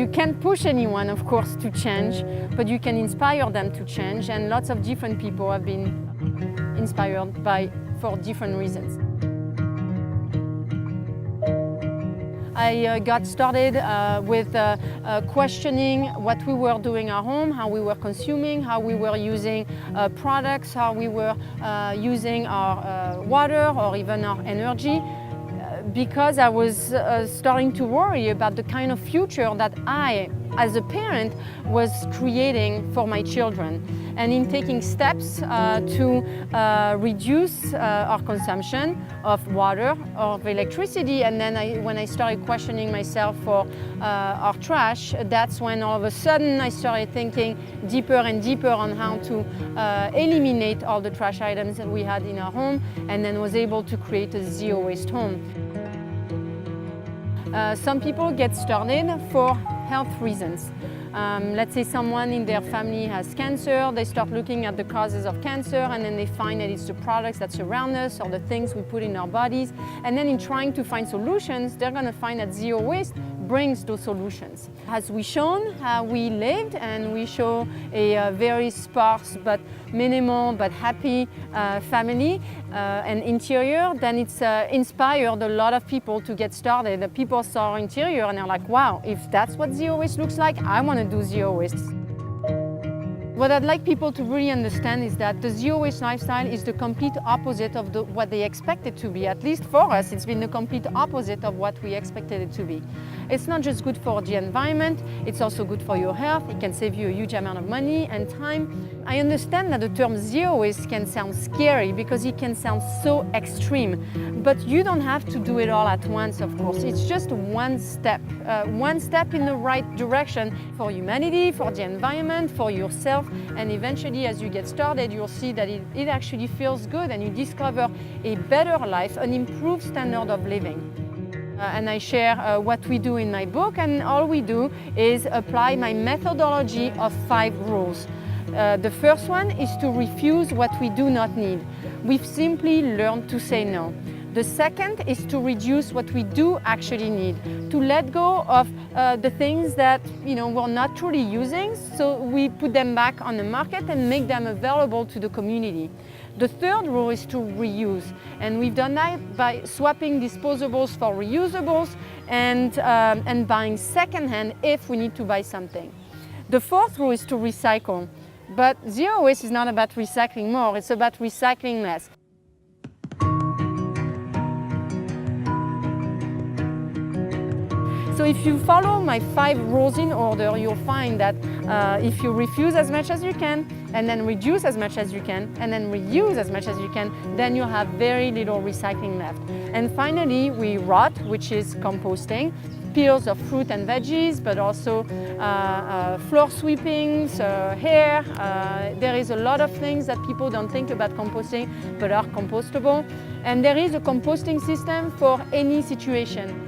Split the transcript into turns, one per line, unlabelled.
You can't push anyone, of course, to change, but you can inspire them to change, and lots of different people have been inspired for different reasons. I got started with questioning what we were doing at home, how we were consuming, how we were using products, how we were using our water or even our energy, because I was starting to worry about the kind of future that I, as a parent, was creating for my children. And in taking steps to reduce our consumption of water, of electricity, and then when I started questioning myself for our trash, that's when all of a sudden I started thinking deeper and deeper on how to eliminate all the trash items that we had in our home, and then was able to create a zero waste home. Some people get started for health reasons. Let's say someone in their family has cancer, they start looking at the causes of cancer, and then they find that it's the products that surround us or the things we put in our bodies. And then in trying to find solutions, they're going to find that zero waste brings those solutions. As we shown how we lived, and we show a very sparse but minimal but happy family and interior, then it's inspired a lot of people to get started. The people saw our interior and they're like, wow, if that's what zero waste looks like, I want to do zero waste. What I'd like people to really understand is that the zero waste lifestyle is the complete opposite of what they expect it to be. At least for us, it's been the complete opposite of what we expected it to be. It's not just good for the environment, it's also good for your health. It can save you a huge amount of money and time. I understand that the term zero waste can sound scary because it can sound so extreme, but you don't have to do it all at once, of course. It's just one step in the right direction for humanity, for the environment, for yourself, and eventually as you get started, you'll see that it actually feels good and you discover a better life, an improved standard of living. And I share what we do in my book, and all we do is apply my methodology of 5 rules. The first one is to refuse what we do not need. We've simply learned to say no. The second is to reduce what we do actually need, to let go of the things that we're not truly using, so we put them back on the market and make them available to the community. The third rule is to reuse, and we've done that by swapping disposables for reusables and buying secondhand if we need to buy something. The fourth rule is to recycle, but zero waste is not about recycling more, it's about recycling less. So if you follow my 5 rules in order, you'll find that if you refuse as much as you can, and then reduce as much as you can, and then reuse as much as you can, then you'll have very little recycling left. And finally, we rot, which is composting, peels of fruit and veggies, but also floor sweepings, hair. There is a lot of things that people don't think about composting, but are compostable. And there is a composting system for any situation.